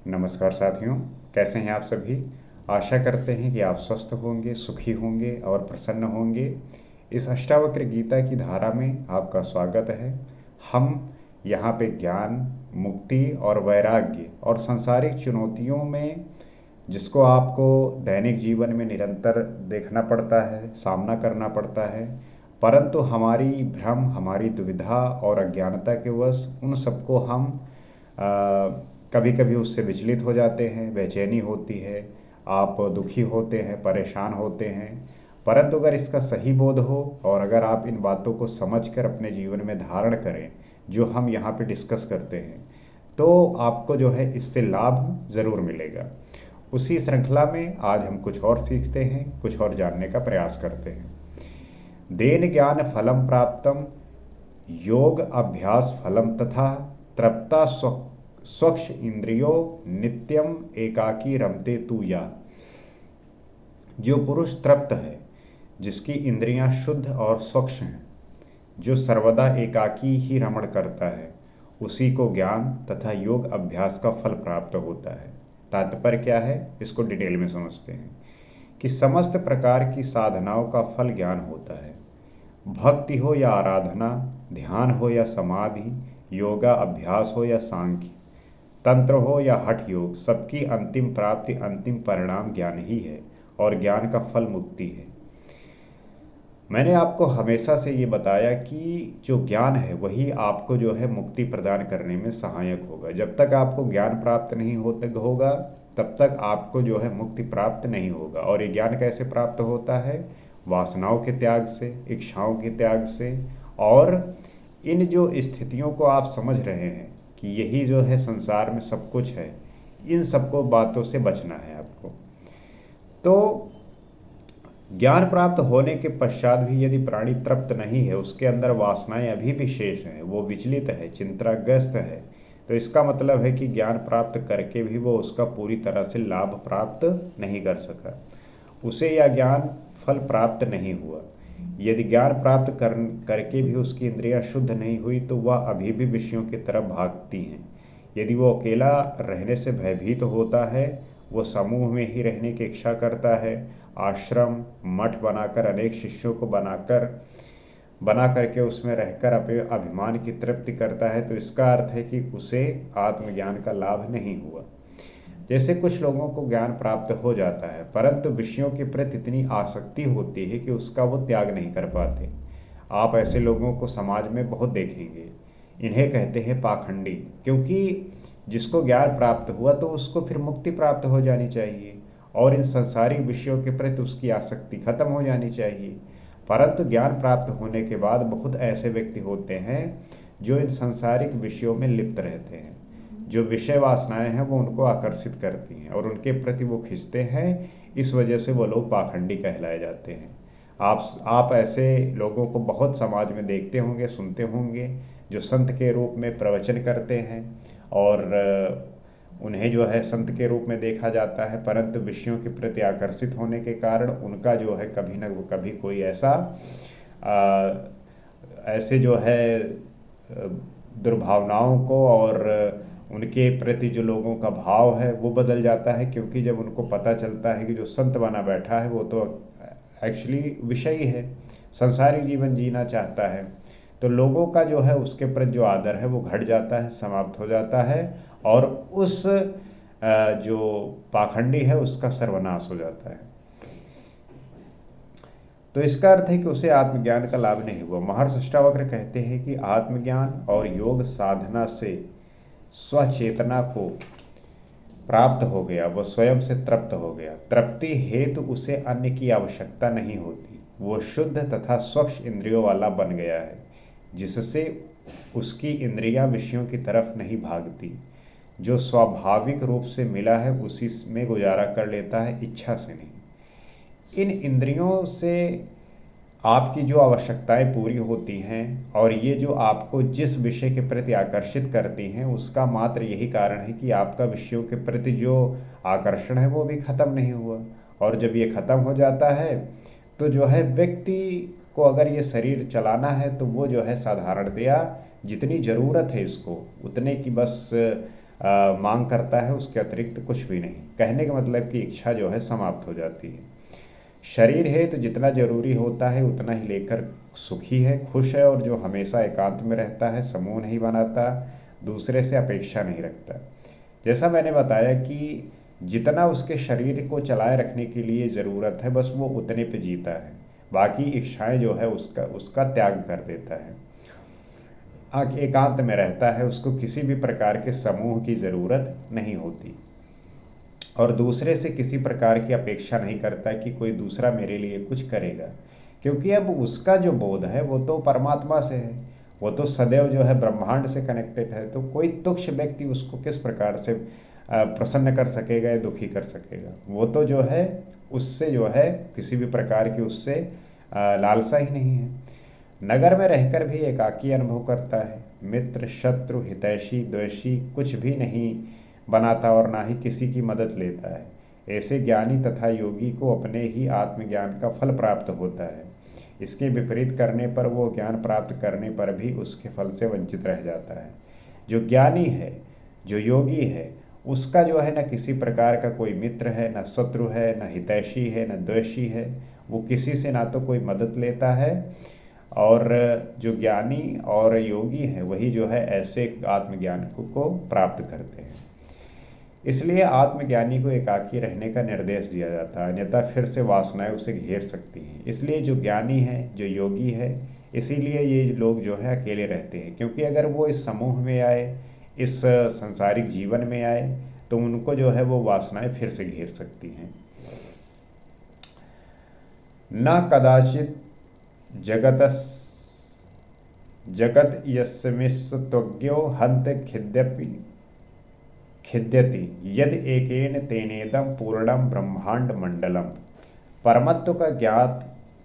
नमस्कार साथियों, कैसे हैं आप सभी। आशा करते हैं कि आप स्वस्थ होंगे, सुखी होंगे और प्रसन्न होंगे। इस अष्टावक्र गीता की धारा में आपका स्वागत है। हम यहाँ पे ज्ञान, मुक्ति और वैराग्य और सांसारिक चुनौतियों में जिसको आपको दैनिक जीवन में निरंतर देखना पड़ता है, सामना करना पड़ता है, परंतु हमारी भ्रम, हमारी दुविधा और अज्ञानता के वश उन सबको हम कभी कभी उससे विचलित हो जाते हैं, बेचैनी होती है, आप दुखी होते हैं, परेशान होते हैं। परंतु अगर इसका सही बोध हो और अगर आप इन बातों को समझकर अपने जीवन में धारण करें, जो हम यहाँ पे डिस्कस करते हैं, तो आपको जो है इससे लाभ ज़रूर मिलेगा। उसी श्रृंखला में आज हम कुछ और सीखते हैं, कुछ और जानने का प्रयास करते हैं। देन ज्ञान फलम प्राप्तम, योग अभ्यास फलम तथा तृप्ता स्वच्छ इंद्रियो नित्यम एकाकी रमते तू या। जो पुरुष तृप्त है, जिसकी इंद्रियां शुद्ध और स्वच्छ हैं, जो सर्वदा एकाकी ही रमण करता है, उसी को ज्ञान तथा योग अभ्यास का फल प्राप्त होता है। तात्पर्य क्या है, इसको डिटेल में समझते हैं कि समस्त प्रकार की साधनाओं का फल ज्ञान होता है। भक्ति हो या आराधना, ध्यान हो या समाधि, योगा अभ्यास हो या सांख्य, तंत्र हो या हठ योग, सबकी अंतिम प्राप्ति, अंतिम परिणाम ज्ञान ही है और ज्ञान का फल मुक्ति है। मैंने आपको हमेशा से ये बताया कि जो ज्ञान है वही आपको जो है मुक्ति प्रदान करने में सहायक होगा। जब तक आपको ज्ञान प्राप्त नहीं होगा तब तक आपको जो है मुक्ति प्राप्त नहीं होगा। और ये ज्ञान कैसे प्राप्त होता है? वासनाओं के त्याग से, इच्छाओं के त्याग से। और इन जो स्थितियों को आप समझ रहे हैं कि यही जो है संसार में सब कुछ है, इन सबको बातों से बचना है आपको। तो ज्ञान प्राप्त होने के पश्चात भी यदि प्राणी तृप्त नहीं है, उसके अंदर वासनाएं अभी भी शेष हैं, वो विचलित है, चिंताग्रस्त है, तो इसका मतलब है कि ज्ञान प्राप्त करके भी वो उसका पूरी तरह से लाभ प्राप्त नहीं कर सका, उसे यह ज्ञान फल प्राप्त नहीं हुआ। यदि ज्ञान प्राप्त करके भी उसकी इंद्रियां शुद्ध नहीं हुई तो वह अभी भी विषयों की तरफ भागती हैं। यदि वो अकेला रहने से भयभीत होता है, वो समूह में ही रहने की इच्छा करता है, आश्रम मठ बनाकर अनेक शिष्यों को बना करके उसमें रहकर अपने अभिमान की तृप्ति करता है, तो इसका अर्थ है कि उसे आत्मज्ञान का लाभ नहीं हुआ। जैसे कुछ लोगों को ज्ञान प्राप्त हो जाता है, परंतु विषयों के प्रति इतनी आसक्ति होती है कि उसका वो त्याग नहीं कर पाते। आप ऐसे लोगों को समाज में बहुत देखेंगे। इन्हें कहते हैं पाखंडी, क्योंकि जिसको ज्ञान प्राप्त हुआ तो उसको फिर मुक्ति प्राप्त हो जानी चाहिए और इन संसारिक विषयों के प्रति उसकी आसक्ति खत्म हो जानी चाहिए। परंतु ज्ञान प्राप्त होने के बाद बहुत ऐसे व्यक्ति होते हैं जो इन संसारिक विषयों में लिप्त रहते हैं। जो विषय वासनाएं हैं वो उनको आकर्षित करती हैं और उनके प्रति वो खींचते हैं। इस वजह से वो लोग पाखंडी कहलाए जाते हैं। आप ऐसे लोगों को बहुत समाज में देखते होंगे, सुनते होंगे, जो संत के रूप में प्रवचन करते हैं और उन्हें जो है संत के रूप में देखा जाता है, परंतु विषयों के प्रति आकर्षित होने के कारण उनका जो है कभी न कभी कोई ऐसे जो है दुर्भावनाओं को और उनके प्रति जो लोगों का भाव है वो बदल जाता है। क्योंकि जब उनको पता चलता है कि जो संत बना बैठा है वो तो एक्चुअली विषयी है, संसारिक जीवन जीना चाहता है, तो लोगों का जो है उसके प्रति जो आदर है वो घट जाता है, समाप्त हो जाता है और उस जो पाखंडी है उसका सर्वनाश हो जाता है। तो इसका अर्थ है कि उसे आत्मज्ञान का लाभ नहीं हुआ। महर्षि अष्टावक्र कहते हैं कि आत्मज्ञान और योग साधना से स्वचेतना को प्राप्त हो गया, वह स्वयं से तृप्त हो गया। तृप्ति हेतु उसे अन्य की आवश्यकता नहीं होती। वो शुद्ध तथा स्वच्छ इंद्रियों वाला बन गया है, जिससे उसकी इंद्रियां विषयों की तरफ नहीं भागती। जो स्वाभाविक रूप से मिला है उसी में गुजारा कर लेता है, इच्छा से नहीं। इन इंद्रियों से आपकी जो आवश्यकताएं पूरी होती हैं और ये जो आपको जिस विषय के प्रति आकर्षित करती हैं, उसका मात्र यही कारण है कि आपका विषयों के प्रति जो आकर्षण है वो भी ख़त्म नहीं हुआ। और जब ये ख़त्म हो जाता है तो जो है व्यक्ति को अगर ये शरीर चलाना है तो वो जो है साधारणतया जितनी ज़रूरत है इसको उतने की बस मांग करता है, उसके अतिरिक्त कुछ भी नहीं। कहने का मतलब कि इच्छा जो है समाप्त हो जाती है। शरीर है तो जितना जरूरी होता है उतना ही लेकर सुखी है, खुश है, और जो हमेशा एकांत में रहता है, समूह नहीं बनाता, दूसरे से अपेक्षा नहीं रखता। जैसा मैंने बताया कि जितना उसके शरीर को चलाए रखने के लिए ज़रूरत है बस वो उतने पे जीता है, बाकी इच्छाएं जो है उसका उसका त्याग कर देता है। एकांत में रहता है, उसको किसी भी प्रकार के समूह की ज़रूरत नहीं होती, और दूसरे से किसी प्रकार की अपेक्षा नहीं करता कि कोई दूसरा मेरे लिए कुछ करेगा, क्योंकि अब उसका जो बोध है वो तो परमात्मा से है, वो तो सदैव जो है ब्रह्मांड से कनेक्टेड है। तो कोई तुच्छ व्यक्ति उसको किस प्रकार से प्रसन्न कर सकेगा या दुखी कर सकेगा? वो तो जो है उससे जो है किसी भी प्रकार की उससे लालसा ही नहीं है। नगर में रहकर भी एकाकी अनुभव करता है, मित्र शत्रु हितैषी द्वेषी कुछ भी नहीं बनाता और ना ही किसी की मदद लेता है। ऐसे ज्ञानी तथा योगी को अपने ही आत्मज्ञान का फल प्राप्त होता है। इसके विपरीत करने पर वो ज्ञान प्राप्त करने पर भी उसके फल से वंचित रह जाता है। जो ज्ञानी है, जो योगी है, उसका जो है न किसी प्रकार का कोई मित्र है, न शत्रु है, न हितैषी है, न द्वेषी है। वो किसी से ना तो कोई मदद लेता है, और जो ज्ञानी और योगी है वही जो है ऐसे आत्मज्ञान को प्राप्त करते हैं। इसलिए आत्मज्ञानी को एकाकी रहने का निर्देश दिया जाता है, अन्यथा फिर से वासनाएं उसे घेर सकती हैं। इसलिए जो ज्ञानी है, जो योगी है, इसीलिए ये लोग जो है अकेले रहते हैं, क्योंकि अगर वो इस समूह में आए, इस सांसारिक जीवन में आए, तो उनको जो है वो वासनाएं फिर से घेर सकती हैं। न कदाचित जगत यस्मिस्तज्ञो हंत खिद्यति यदि एकेन तेनेदम पूर्णम ब्रह्मांड मंडलम। परमत्व का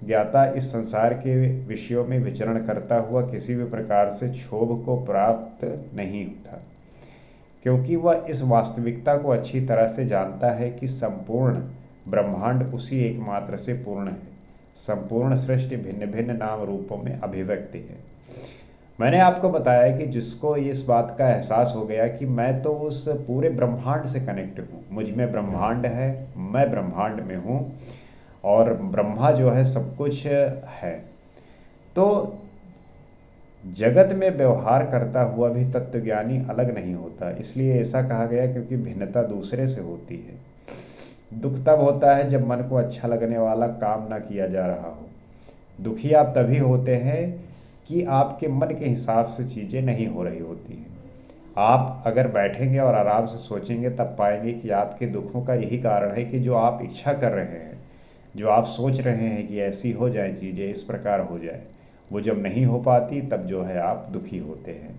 ज्ञाता इस संसार के विषयों में विचरण करता हुआ किसी भी प्रकार से क्षोभ को प्राप्त नहीं होता, क्योंकि वह इस वास्तविकता को अच्छी तरह से जानता है कि संपूर्ण ब्रह्मांड उसी एकमात्र से पूर्ण है। संपूर्ण सृष्टि भिन्न भिन्न नाम रूपों में अभिव्यक्ति है। मैंने आपको बताया कि जिसको इस बात का एहसास हो गया कि मैं तो उस पूरे ब्रह्मांड से कनेक्ट हूँ, मुझ में ब्रह्मांड है, मैं ब्रह्मांड में हूँ, और ब्रह्मा जो है सब कुछ है, तो जगत में व्यवहार करता हुआ भी तत्वज्ञानी अलग नहीं होता। इसलिए ऐसा कहा गया क्योंकि भिन्नता दूसरे से होती है। दुख तब होता है जब मन को अच्छा लगने वाला काम ना किया जा रहा हो। दुखी आप तभी होते हैं कि आपके मन के हिसाब से चीज़ें नहीं हो रही होती हैं। आप अगर बैठेंगे और आराम से सोचेंगे तब पाएंगे कि आपके दुखों का यही कारण है कि जो आप इच्छा कर रहे हैं, जो आप सोच रहे हैं कि ऐसी हो जाए चीज़ें, इस प्रकार हो जाए, वो जब नहीं हो पाती तब जो है आप दुखी होते हैं।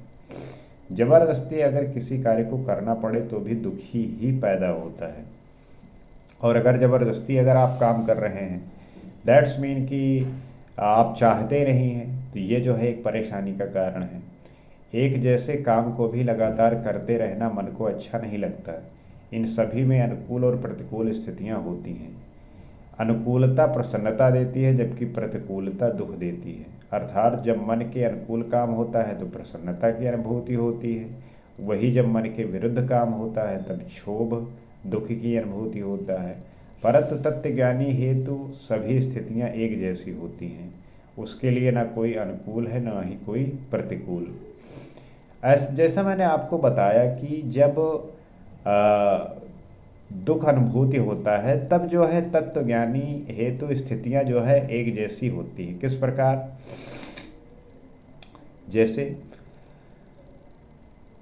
ज़बरदस्ती अगर किसी कार्य को करना पड़े तो भी दुखी ही पैदा होता है, और अगर ज़बरदस्ती अगर आप काम कर रहे हैं, दैट्स मीन कि आप चाहते नहीं हैं, तो ये जो है एक परेशानी का कारण है। एक जैसे काम को भी लगातार करते रहना मन को अच्छा नहीं लगता। इन सभी में अनुकूल और प्रतिकूल स्थितियां होती हैं। अनुकूलता प्रसन्नता देती है, जबकि प्रतिकूलता दुख देती है। अर्थात जब मन के अनुकूल काम होता है तो प्रसन्नता की अनुभूति होती है, वही जब मन के विरुद्ध काम होता है तब क्षोभ दुख की अनुभूति होता है। परंतु तत्वज्ञानी हेतु सभी स्थितियां एक जैसी होती हैं, उसके लिए ना कोई अनुकूल है ना ही कोई प्रतिकूल। जैसा मैंने आपको बताया कि जब दुख अनुभूति होता है तब जो है तत्वज्ञानी हेतु स्थितियां जो है एक जैसी होती हैं। किस प्रकार? जैसे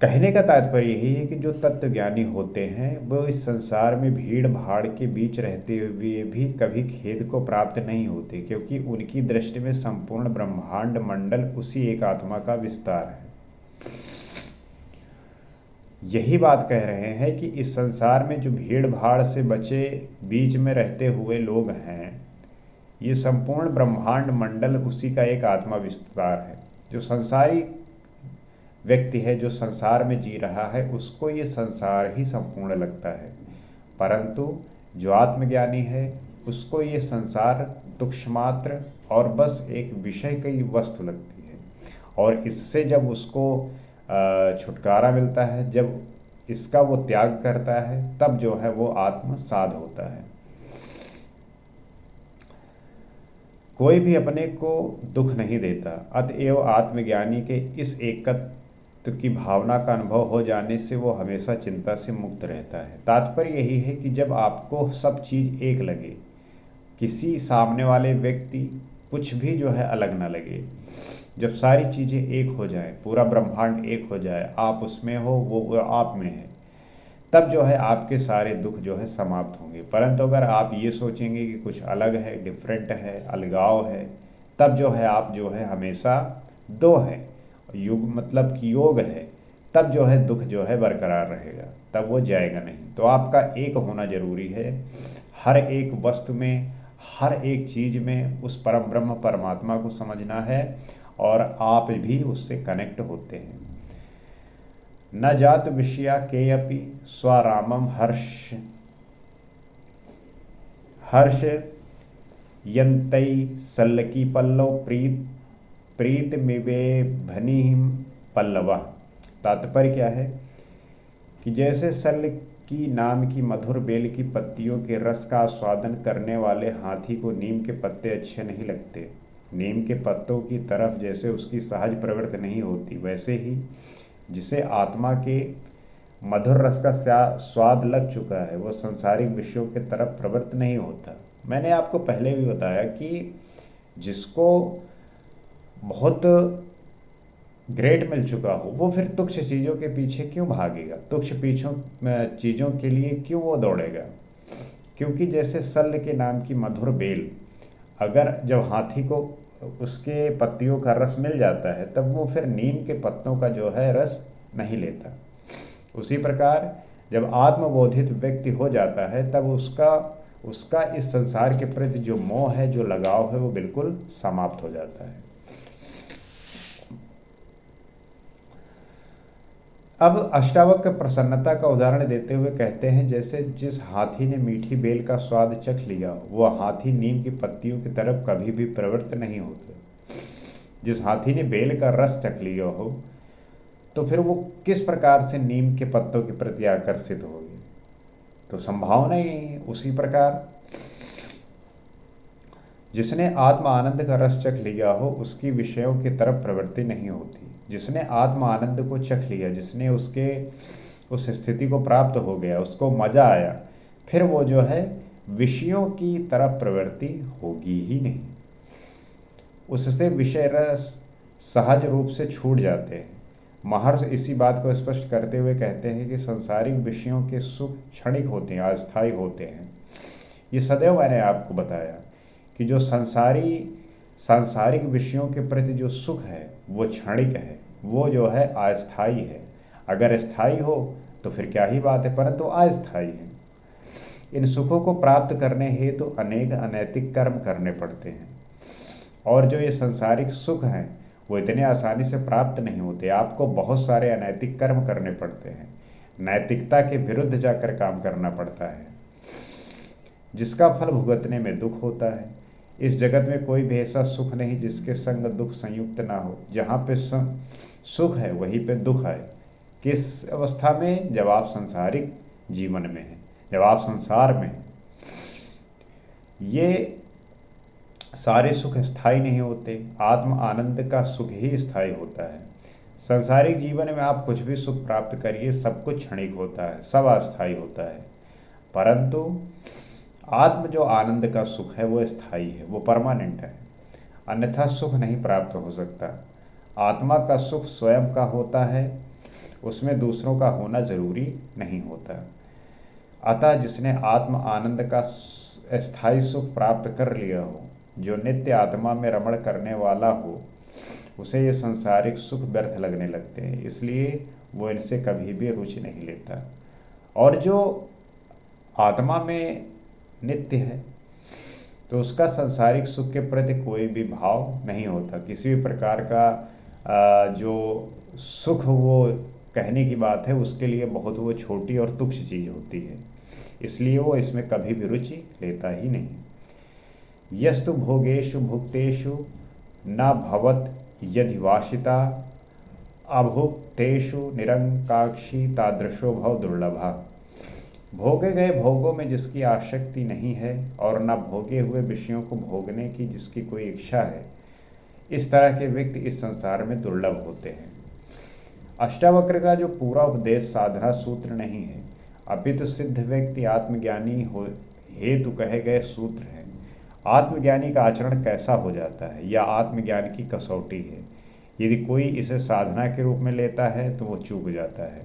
कहने का तात्पर्य यही है कि जो तत्वज्ञानी होते हैं वो इस संसार में भीड़ भाड़ के बीच रहते हुए भी कभी खेद को प्राप्त नहीं होते, क्योंकि उनकी दृष्टि में संपूर्ण ब्रह्मांड मंडल उसी एक आत्मा का विस्तार है। यही बात कह रहे हैं कि इस संसार में जो भीड़ भाड़ से बचे बीच में रहते हुए लोग हैं, ये संपूर्ण ब्रह्मांड मंडल उसी का एक आत्मा विस्तार है। जो संसारी व्यक्ति है, जो संसार में जी रहा है, उसको ये संसार ही संपूर्ण लगता है, परंतु जो आत्मज्ञानी है उसको ये संसार तुच्छ मात्र और बस एक विषय की वस्तु लगती है। और इससे जब उसको छुटकारा मिलता है, जब इसका वो त्याग करता है, तब जो है वो आत्म साध होता है। कोई भी अपने को दुख नहीं देता, अतएव आत्मज्ञानी के इस एकत्व की भावना का अनुभव हो जाने से वो हमेशा चिंता से मुक्त रहता है। तात्पर्य यही है कि जब आपको सब चीज़ एक लगे, किसी सामने वाले व्यक्ति कुछ भी जो है अलग ना लगे, जब सारी चीज़ें एक हो जाए, पूरा ब्रह्मांड एक हो जाए, आप उसमें हो, वो आप में है, तब जो है आपके सारे दुख जो है समाप्त होंगे। परंतु अगर आप ये सोचेंगे कि कुछ अलग है, डिफरेंट है, अलगाव है, तब जो है आप जो है हमेशा दो है, युग मतलब कि योग है, तब जो है दुख जो है बरकरार रहेगा, तब वो जाएगा नहीं। तो आपका एक होना जरूरी है। हर एक वस्तु में, हर एक चीज़ में उस परम ब्रह्म परमात्मा को समझना है, और आप भी उससे कनेक्ट होते हैं। न जात विषया केयपि स्वरामम हर्ष यंतई सल्लकी पल्लव प्रीत मिवे भनिहिम पल्लवा। तात्पर्य क्या है कि जैसे सल्लकी नाम की मधुर बेल की पत्तियों के रस का आस्वादन करने वाले हाथी को नीम के पत्ते अच्छे नहीं लगते, नीम के पत्तों की तरफ जैसे उसकी सहज प्रवृत्ति नहीं होती, वैसे ही जिसे आत्मा के मधुर रस का स्वाद लग चुका है, वो संसारिक विषयों के तरफ प्रवृत्त नहीं होता। मैंने आपको पहले भी बताया कि जिसको बहुत ग्रेट मिल चुका हो, वो फिर तुच्छ चीज़ों के पीछे क्यों भागेगा, तुच्छ चीज़ों के लिए क्यों वो दौड़ेगा। क्योंकि जैसे सल्ल के नाम की मधुर बेल, अगर जब हाथी को उसके पत्तियों का रस मिल जाता है, तब वो फिर नीम के पत्तों का जो है रस नहीं लेता। उसी प्रकार जब आत्मबोधित व्यक्ति हो जाता है, तब उसका इस संसार के प्रति जो मोह है, जो लगाव है, वो बिल्कुल समाप्त हो जाता है। अब अष्टावक्र प्रसन्नता का उदाहरण देते हुए कहते हैं, जैसे जिस हाथी ने मीठी बेल का स्वाद चख लिया, वह हाथी नीम की पत्तियों की तरफ कभी भी प्रवृत्त नहीं होता। जिस हाथी ने बेल का रस चख लिया हो, तो फिर वो किस प्रकार से नीम के पत्तों के प्रति आकर्षित होगी, तो संभावना ही नहीं है। उसी प्रकार जिसने आत्म आनंद का रस चख लिया हो, उसकी विषयों की तरफ प्रवृत्ति नहीं होती। जिसने आत्म आनंद को चख लिया, जिसने उस स्थिति को प्राप्त हो गया, उसको मजा आया, फिर वो जो है विषयों की तरफ प्रवृत्ति होगी ही नहीं। उससे विषय रस सहज रूप से छूट जाते हैं। महर्षि इसी बात को स्पष्ट करते हुए कहते हैं कि सांसारिक विषयों के सुख क्षणिक होते हैं, अस्थायी होते हैं। ये सदैव मैंने आपको बताया कि जो सांसारिक विषयों के प्रति जो सुख है वो क्षणिक है, वो जो है अस्थायी है। अगर स्थायी हो तो फिर क्या ही बात है, परंतु अस्थायी है। इन सुखों को प्राप्त करने हेतु तो अनेक अनैतिक कर्म करने पड़ते हैं, और जो ये सांसारिक सुख हैं वो इतने आसानी से प्राप्त नहीं होते। आपको बहुत सारे अनैतिक कर्म करने पड़ते हैं, नैतिकता के विरुद्ध जाकर काम करना पड़ता है, जिसका फल भुगतने में दुख होता है। इस जगत में कोई भी ऐसा सुख नहीं जिसके संग दुख संयुक्त ना हो। जहाँ पे सुख है वहीं पे दुख है। किस अवस्था में? जब आप सांसारिक जीवन में हैं, जब आप संसार में हैं। ये सारे सुख स्थायी नहीं होते, आत्म आनंद का सुख ही स्थायी होता है। सांसारिक जीवन में आप कुछ भी सुख प्राप्त करिए, सब कुछ क्षणिक होता है, सब अस्थायी होता है। परंतु आत्म जो आनंद का सुख है वो स्थायी है, वो परमानेंट है, अन्यथा सुख नहीं प्राप्त हो सकता। आत्मा का सुख स्वयं का होता है, उसमें दूसरों का होना जरूरी नहीं होता। अतः जिसने आत्म आनंद का स्थायी सुख प्राप्त कर लिया हो, जो नित्य आत्मा में रमण करने वाला हो, उसे ये सांसारिक सुख व्यर्थ लगने लगते हैं, इसलिए वो इनसे कभी भी रुचि नहीं लेता। और जो आत्मा में नित्य है, तो उसका सांसारिक सुख के प्रति कोई भी भाव नहीं होता। किसी भी प्रकार का जो सुख वो कहने की बात है, उसके लिए बहुत वो छोटी और तुच्छ चीज़ होती है, इसलिए वो इसमें कभी भी रुचि लेता ही नहीं। यस्तु भोगेषु भुक्तेषु न भवत यदि वाशिता अभुक् तेषु निरंकाक्षी तादृशो भव दुर्लभा। भोगे गए भोगों में जिसकी आसक्ति नहीं है और न भोगे हुए विषयों को भोगने की जिसकी कोई इच्छा है, इस तरह के व्यक्ति इस संसार में दुर्लभ होते हैं। अष्टावक्र का जो पूरा उपदेश साधना सूत्र नहीं है, अपितु सिद्ध व्यक्ति आत्मज्ञानी हो हेतु कहे गए सूत्र हैं। आत्मज्ञानी का आचरण कैसा हो जाता है, यह आत्मज्ञान की कसौटी है। यदि कोई इसे साधना के रूप में लेता है तो वो चूक जाता है।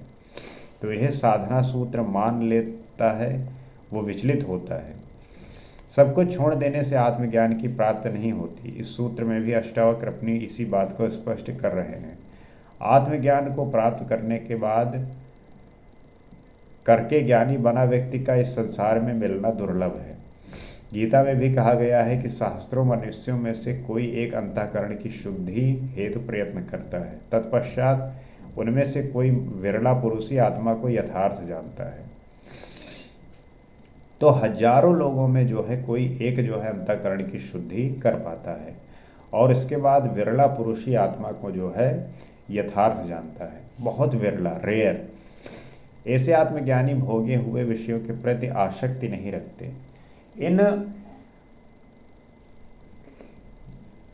तो यह साधना सूत्र मान लेता है, वो विचलित होता है। सब कुछ छोड़ देने से आत्मज्ञान की प्राप्ति नहीं होती। इस सूत्र में भी अष्टावक्र अपनी इसी बात को स्पष्ट कर रहे हैं। आत्मज्ञान को प्राप्त करने के बाद करके ज्ञानी बना व्यक्ति का इस संसार में मिलना दुर्लभ है। गीता में भी कहा गया है कि सहस्त्रों मनुष्यों में से कोई एक अंतःकरण की शुद्धि हेतु प्रयत्न करता है, तत्पश्चात उनमें से कोई विरला पुरुष ही आत्मा को यथार्थ जानता है। तो हजारों लोगों में जो है कोई एक जो है अंतःकरण की शुद्धि कर पाता है, और इसके बाद विरला पुरुष ही आत्मा को जो है यथार्थ जानता है। बहुत विरला, रेयर। ऐसे आत्मज्ञानी भोगे हुए विषयों के प्रति आसक्ति नहीं रखते। इन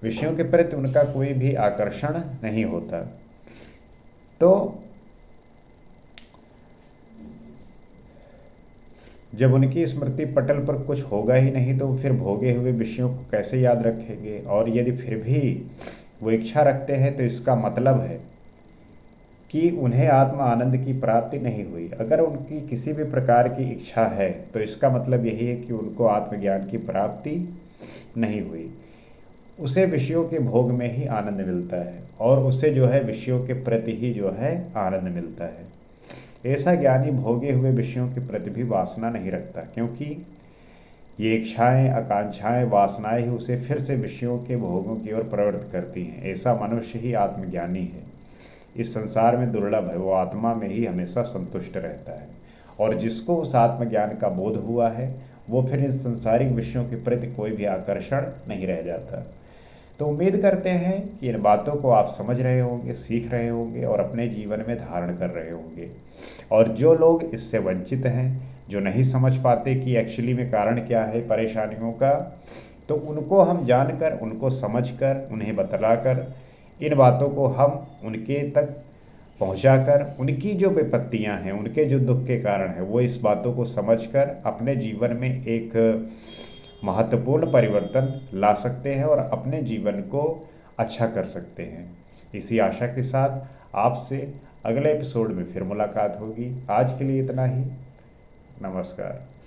विषयों के प्रति उनका कोई भी आकर्षण नहीं होता। तो जब उनकी स्मृति पटल पर कुछ होगा ही नहीं तो फिर भोगे हुए विषयों को कैसे याद रखेंगे। और यदि फिर भी वो इच्छा रखते हैं तो इसका मतलब है कि उन्हें आत्मा आनंद की प्राप्ति नहीं हुई। अगर उनकी किसी भी प्रकार की इच्छा है तो इसका मतलब यही है कि उनको आत्मज्ञान की प्राप्ति नहीं हुई। उसे विषयों के भोग में ही आनंद मिलता है, और उसे जो है विषयों के प्रति ही जो है आनंद मिलता है। ऐसा ज्ञानी भोगे हुए विषयों के प्रति भी वासना नहीं रखता, क्योंकि ये इच्छाएं, आकांक्षाएं, वासनाएं ही उसे फिर से विषयों के भोगों की ओर प्रवृत्त करती हैं। ऐसा मनुष्य ही आत्मज्ञानी है। इस संसार में दुर्लभ है, वो आत्मा में ही हमेशा संतुष्ट रहता है। और जिसको उस आत्मज्ञान का बोध हुआ है वो फिर इन संसारिक विषयों के प्रति कोई भी आकर्षण नहीं रह जाता। तो उम्मीद करते हैं कि इन बातों को आप समझ रहे होंगे, सीख रहे होंगे और अपने जीवन में धारण कर रहे होंगे। और जो लोग इससे वंचित हैं, जो नहीं समझ पाते कि एक्चुअली में कारण क्या है परेशानियों का, तो उनको हम जानकर, उनको समझकर, उन्हें बतलाकर, इन बातों को हम उनके तक पहुंचाकर, उनकी जो विपत्तियां हैं, उनके जो दुख के कारण हैं, वो इस बातों को समझकर अपने जीवन में एक महत्वपूर्ण परिवर्तन ला सकते हैं और अपने जीवन को अच्छा कर सकते हैं। इसी आशा के साथ आपसे अगले एपिसोड में फिर मुलाकात होगी। आज के लिए इतना ही। नमस्कार।